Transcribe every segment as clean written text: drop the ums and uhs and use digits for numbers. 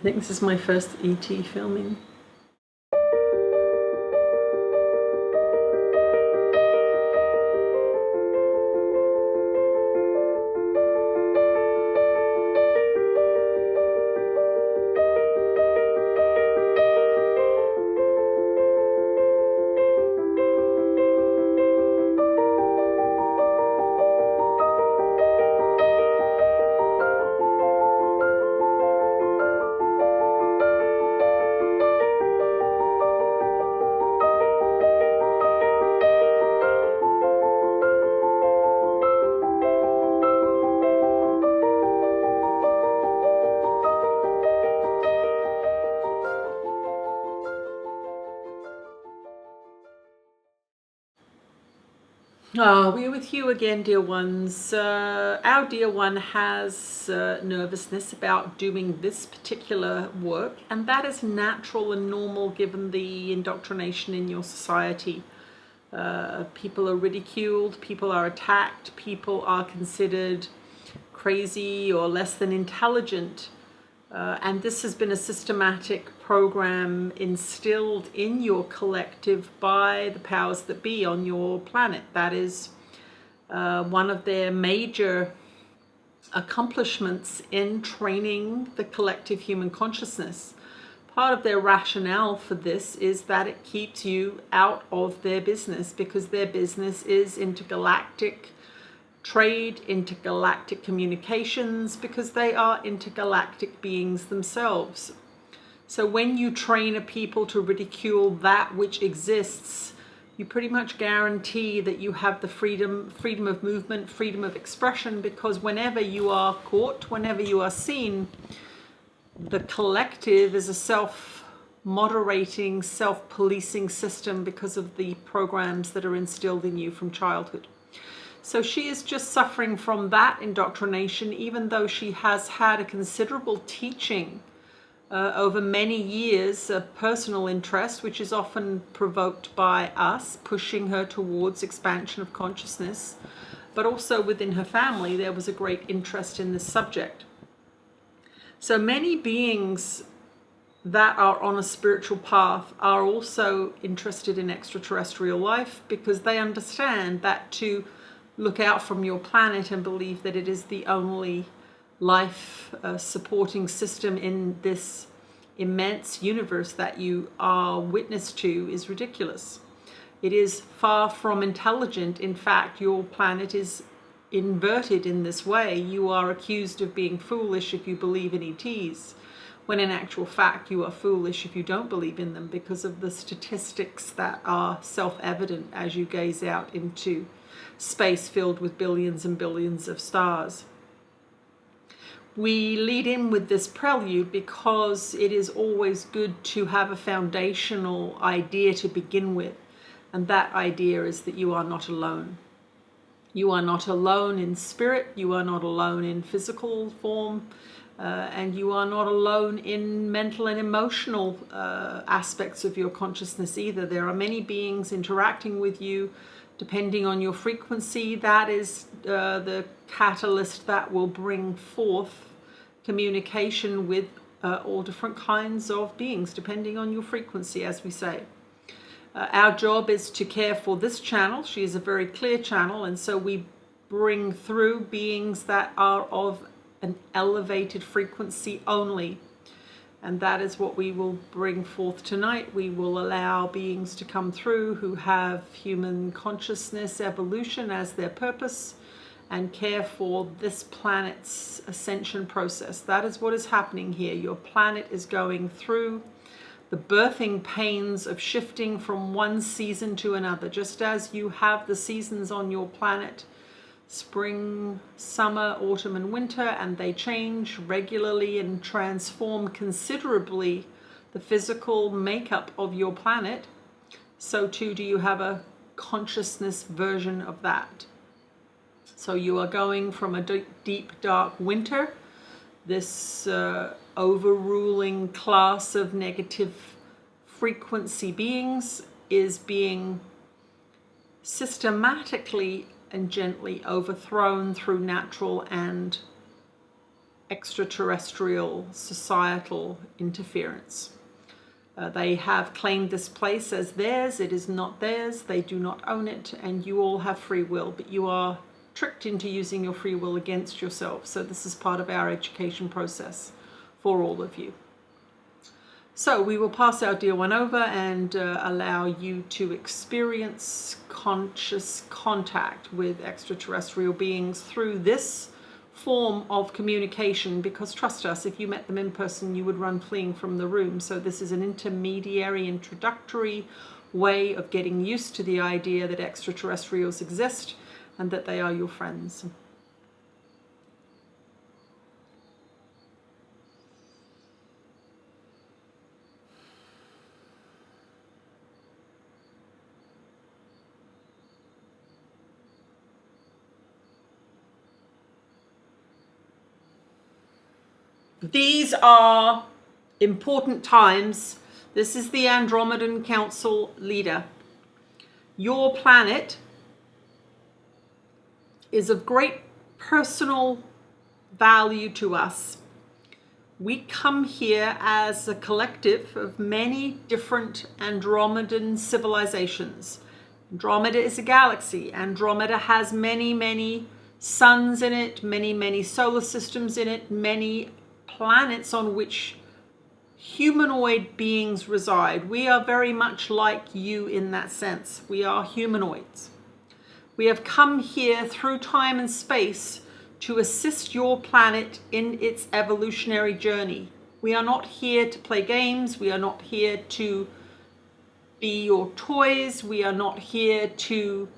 I think this is my first ET filming. We're with you again, dear ones. Our dear one has nervousness about doing this particular work, and that is natural and normal given the indoctrination in your society. People are ridiculed, people are attacked, people are considered crazy or less than intelligent. And this has been a systematic program instilled in your collective by the powers that be on your planet. That is one of their major accomplishments in training the collective human consciousness. Part of their rationale for this is that it keeps you out of their business, because their business is intergalactic trade, intergalactic communications, because they are intergalactic beings themselves. So when you train a people to ridicule that which exists, you pretty much guarantee that you have the freedom of movement, freedom of expression, because whenever you are caught, whenever you are seen, the collective is a self-moderating, self-policing system because of the programs that are instilled in you from childhood. So she is just suffering from that indoctrination, even though she has had a considerable teaching over many years of personal interest, which is often provoked by us, pushing her towards expansion of consciousness. But also within her family, there was a great interest in this subject. So many beings that are on a spiritual path are also interested in extraterrestrial life, because they understand that to look out from your planet and believe that it is the only life supporting system in this immense universe that you are witness to is ridiculous. It is far from intelligent. In fact, your planet is inverted in this way. You are accused of being foolish if you believe in ETs, when in actual fact you are foolish if you don't believe in them, because of the statistics that are self-evident as you gaze out into space filled with billions and billions of stars. We lead in with this prelude because it is always good to have a foundational idea to begin with, and that idea is that you are not alone. You are not alone in spirit, you are not alone in physical form, and you are not alone in mental and emotional aspects of your consciousness either. There are many beings interacting with you. Depending on your frequency, that is the catalyst that will bring forth communication with all different kinds of beings, depending on your frequency, as we say. Our job is to care for this channel. She is a very clear channel, and so we bring through beings that are of an elevated frequency only. And that is what we will bring forth tonight. We will allow beings to come through who have human consciousness evolution as their purpose, and care for this planet's ascension process. That is what is happening here. Your planet is going through the birthing pains of shifting from one season to another, just as you have the seasons on your planet: spring, summer, autumn, and winter, and they change regularly and transform considerably the physical makeup of your planet. So too do you have a consciousness version of that. So you are going from a deep, dark winter, this overruling class of negative frequency beings is being systematically and gently overthrown through natural and extraterrestrial societal interference. They have claimed this place as theirs. It is not theirs. They do not own it, and you all have free will, but you are tricked into using your free will against yourself. So this is part of our education process for all of you. So we will pass our dear one over and allow you to experience conscious contact with extraterrestrial beings through this form of communication, because trust us, if you met them in person you would run fleeing from the room. So this is an intermediary, introductory way of getting used to the idea that extraterrestrials exist and that they are your friends. These are important times. This is the Andromedan Council leader. Your planet is of great personal value to us. We come here as a collective of many different Andromedan civilizations. Andromeda is a galaxy. Andromeda has many, many suns in it, many, many solar systems in it, many planets on which humanoid beings reside. We are very much like you in that sense. We are humanoids. We have come here through time and space to assist your planet in its evolutionary journey. We are not here to play games. We are not here to be your toys. We are not here to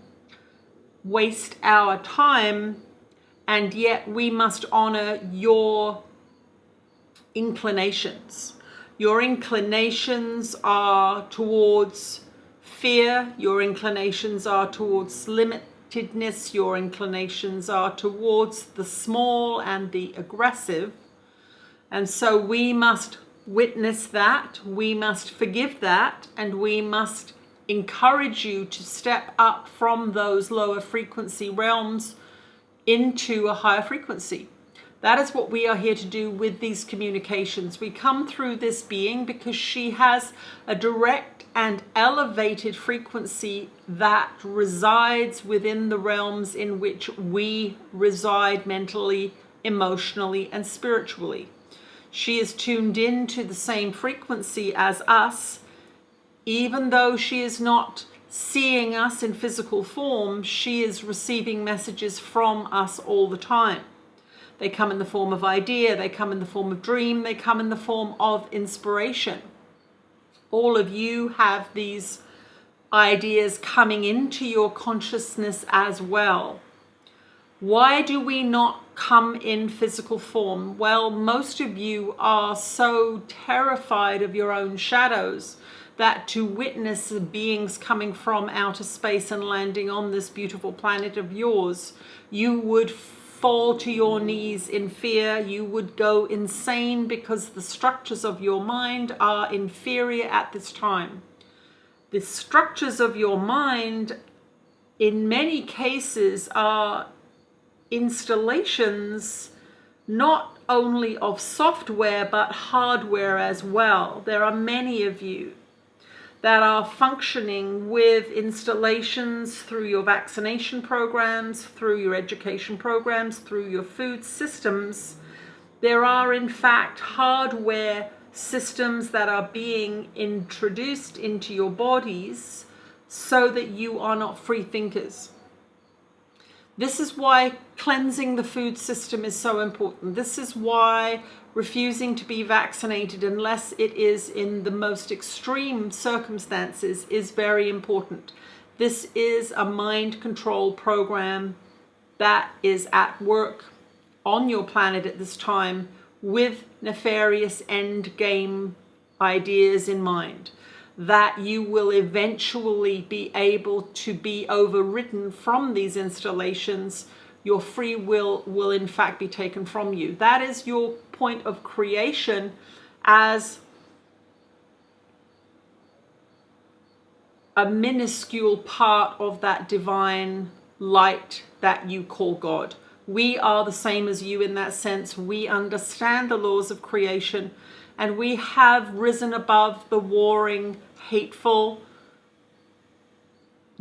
waste our time, and yet we must honor your inclinations. Your inclinations are towards fear. Your inclinations are towards limitedness. Your inclinations are towards the small and the aggressive. And so we must witness that. We must forgive that. And we must encourage you to step up from those lower frequency realms into a higher frequency. That is what we are here to do with these communications. We come through this being because she has a direct and elevated frequency that resides within the realms in which we reside mentally, emotionally, and spiritually. She is tuned in to the same frequency as us. Even though she is not seeing us in physical form, she is receiving messages from us all the time. They come in the form of idea, they come in the form of dream, they come in the form of inspiration. All of you have these ideas coming into your consciousness as well. Why do we not come in physical form? Well, most of you are so terrified of your own shadows that to witness the beings coming from outer space and landing on this beautiful planet of yours, you would fall to your knees in fear. You would go insane because the structures of your mind are inferior at this time. The structures of your mind, in many cases, are installations not only of software but hardware as well. There are many of you that are functioning with installations through your vaccination programs, through your education programs, through your food systems. There are in fact hardware systems that are being introduced into your bodies so that you are not free thinkers. This is why cleansing the food system is so important. This is why refusing to be vaccinated unless it is in the most extreme circumstances is very important. This is a mind control program that is at work on your planet at this time with nefarious end game ideas in mind, that you will eventually be able to be overridden from these installations. Your free will in fact be taken from you. That is your point of creation as a minuscule part of that divine light that you call God. We are the same as you in that sense. We understand the laws of creation, and we have risen above the warring, hateful,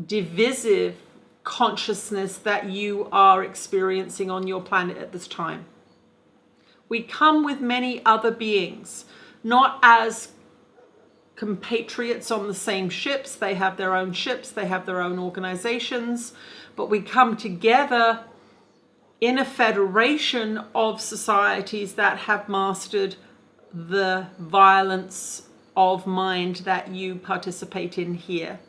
divisive consciousness that you are experiencing on your planet at this time. We come with many other beings, not as compatriots on the same ships. They have their own ships, they have their own organizations, but we come together in a federation of societies that have mastered the violence of mind that you participate in here.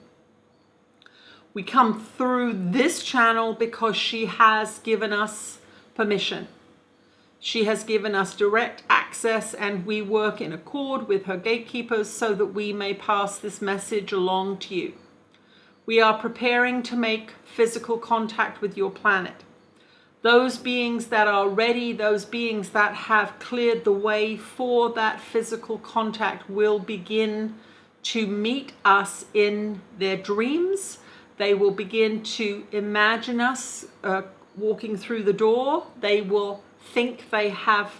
We come through this channel because she has given us permission. She has given us direct access, and we work in accord with her gatekeepers so that we may pass this message along to you. We are preparing to make physical contact with your planet. Those beings that are ready, those beings that have cleared the way for that physical contact, will begin to meet us in their dreams. They will begin to imagine us walking through the door. They will think they have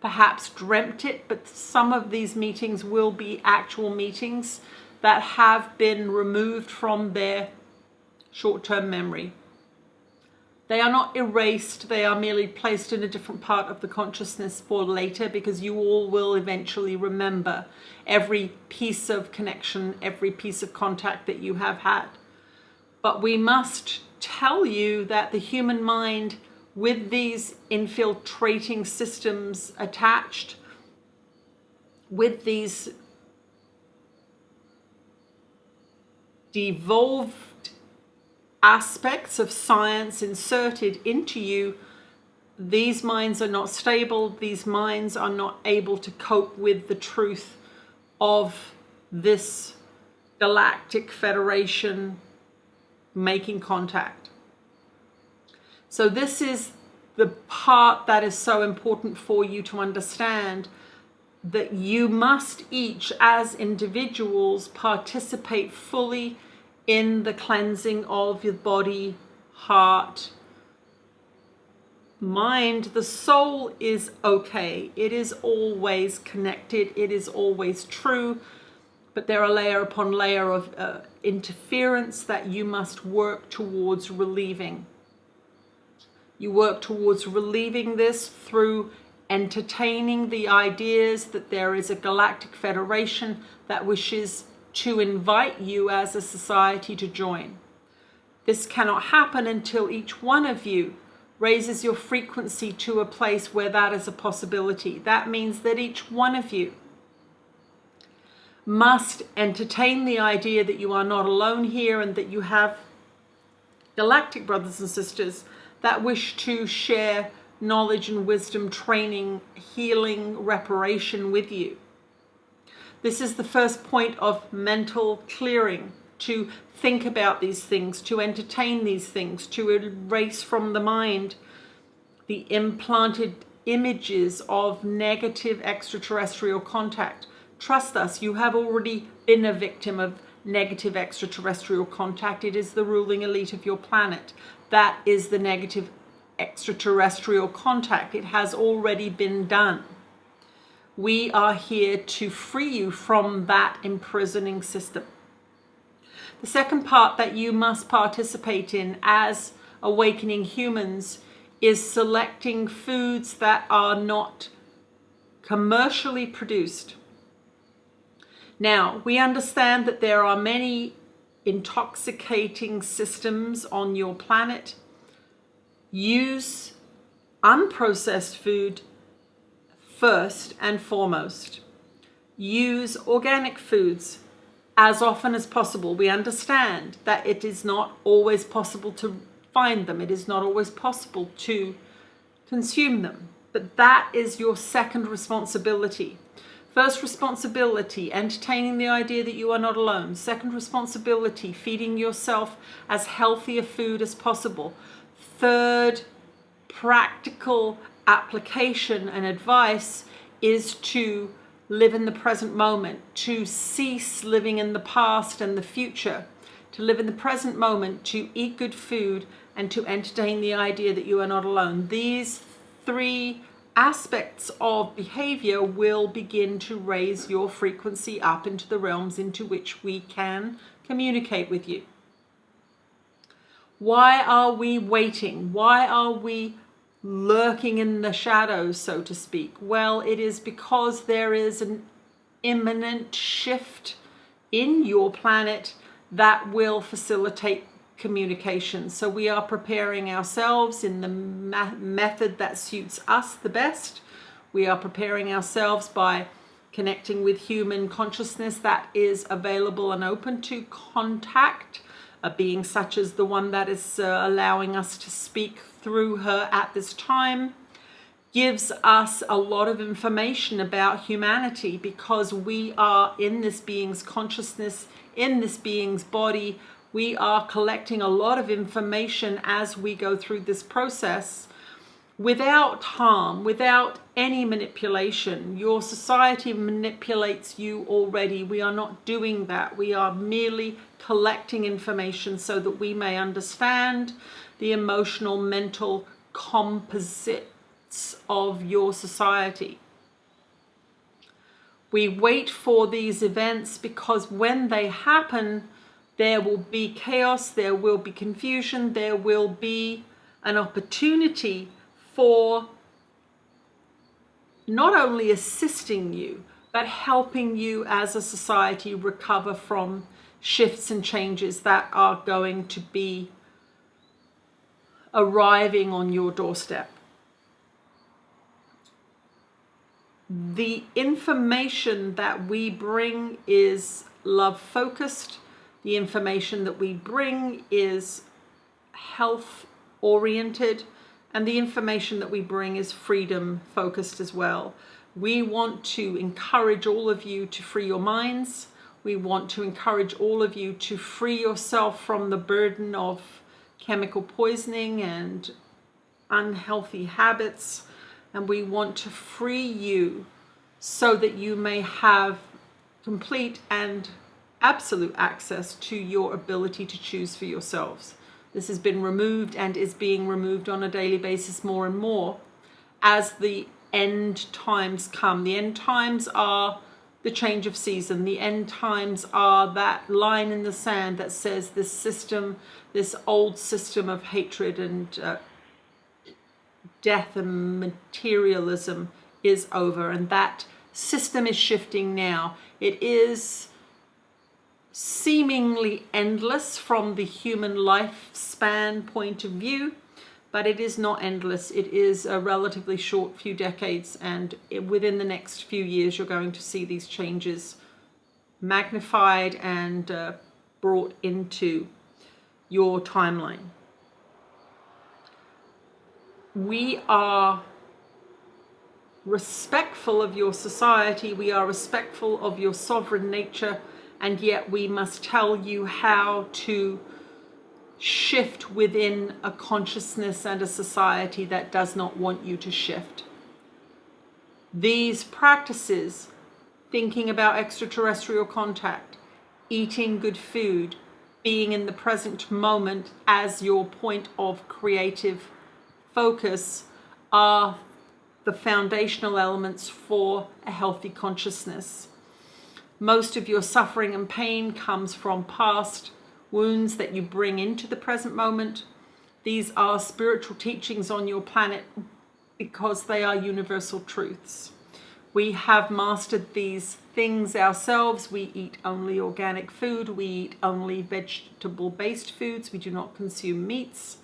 perhaps dreamt it, but some of these meetings will be actual meetings that have been removed from their short-term memory. They are not erased, they are merely placed in a different part of the consciousness for later, because you all will eventually remember every piece of connection, every piece of contact that you have had. But we must tell you that the human mind, with these infiltrating systems attached, with these devolved aspects of science inserted into you, these minds are not stable. These minds are not able to cope with the truth of this galactic federation making contact. So this is the part that is so important for you to understand, that you must each as individuals participate fully in the cleansing of your body, heart, mind. The soul is okay. It is always connected. It is always true. But there are layer upon layer of interference that you must work towards relieving. You work towards relieving this through entertaining the ideas that there is a galactic federation that wishes to invite you as a society to join. This cannot happen until each one of you raises your frequency to a place where that is a possibility. That means that each one of you must entertain the idea that you are not alone here, and that you have galactic brothers and sisters that wish to share knowledge and wisdom, training, healing, reparation with you. This is the first point of mental clearing, to think about these things, to entertain these things, to erase from the mind the implanted images of negative extraterrestrial contact. Trust us, you have already been a victim of negative extraterrestrial contact. It is the ruling elite of your planet. That is the negative extraterrestrial contact. It has already been done. We are here to free you from that imprisoning system. The second part that you must participate in as awakening humans is selecting foods that are not commercially produced. Now, we understand that there are many intoxicating systems on your planet. Use unprocessed food first and foremost. Use organic foods as often as possible. We understand that it is not always possible to find them. It is not always possible to consume them. But that is your second responsibility. First responsibility, entertaining the idea that you are not alone. Second responsibility, feeding yourself as healthy a food as possible. Third, practical application and advice is to live in the present moment, to cease living in the past and the future, to live in the present moment, to eat good food and to entertain the idea that you are not alone. These three aspects of behavior will begin to raise your frequency up into the realms into which we can communicate with you. Why are we waiting? Why are we lurking in the shadows, so to speak? Well, it is because there is an imminent shift in your planet that will facilitate communication. So we are preparing ourselves in the method that suits us the best. We are preparing ourselves by connecting with human consciousness that is available and open to contact. A being such as the one that is allowing us to speak through her at this time gives us a lot of information about humanity, because we are in this being's consciousness, in this being's body. We are collecting a lot of information as we go through this process without harm, without any manipulation. Your society manipulates you already. We are not doing that. We are merely collecting information so that we may understand the emotional, mental composites of your society. We wait for these events because when they happen, there will be chaos, there will be confusion, there will be an opportunity for not only assisting you, but helping you as a society recover from shifts and changes that are going to be arriving on your doorstep. The information that we bring is love focused. The information that we bring is health oriented. And the information that we bring is freedom focused as well. We want to encourage all of you to free your minds. We want to encourage all of you to free yourself from the burden of chemical poisoning and unhealthy habits. And we want to free you so that you may have complete and absolute access to your ability to choose for yourselves. This has been removed and is being removed on a daily basis more and more as the end times come. The end times are the change of season. The end times are that line in the sand that says this system, this old system of hatred and death and materialism is over, and that system is shifting now. It is seemingly endless from the human lifespan point of view, but it is not endless. It is a relatively short few decades, and within the next few years you're going to see these changes magnified and brought into your timeline. We are respectful of your society, we are respectful of your sovereign nature, and yet we must tell you how to shift within a consciousness and a society that does not want you to shift. These practices, thinking about extraterrestrial contact, eating good food, being in the present moment as your point of creative focus, are the foundational elements for a healthy consciousness. Most of your suffering and pain comes from past wounds that you bring into the present moment. These are spiritual teachings on your planet because they are universal truths. We have mastered these things ourselves. We eat only organic food. We eat only vegetable-based foods. We do not consume meats.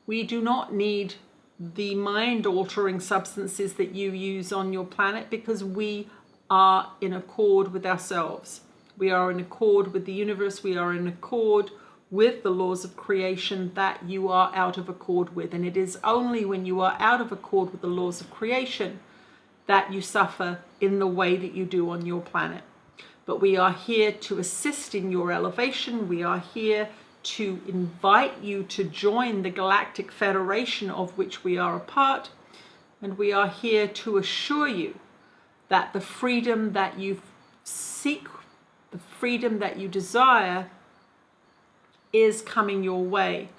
We do not need the mind-altering substances that you use on your planet because we are in accord with ourselves. We are in accord with the universe. We are in accord with the laws of creation that you are out of accord with. And it is only when you are out of accord with the laws of creation that you suffer in the way that you do on your planet. But we are here to assist in your elevation. We are here to invite you to join the Galactic Federation of which we are a part. And we are here to assure you that the freedom that you seek, the freedom that you desire, is coming your way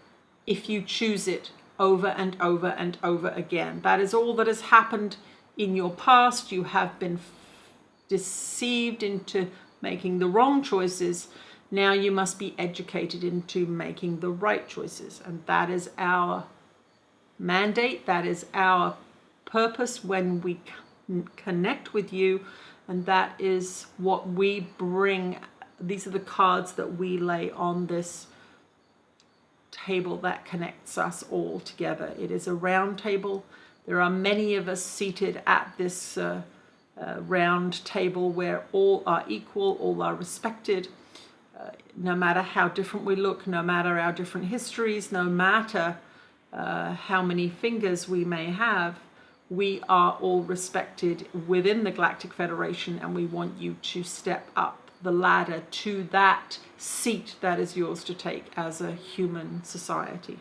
if you choose it over and over and over again. That is all that has happened in your past. You have been deceived into making the wrong choices. Now you must be educated into making the right choices. And that is our mandate. That is our purpose when we connect with you. And that is what we bring. These are the cards that we lay on this table that connects us all together. It is a round table. There are many of us seated at this round table where all are equal, all are respected. No matter how different we look, no matter our different histories, no matter how many fingers we may have, we are all respected within the Galactic Federation, and we want you to step up the ladder to that seat that is yours to take as a human society.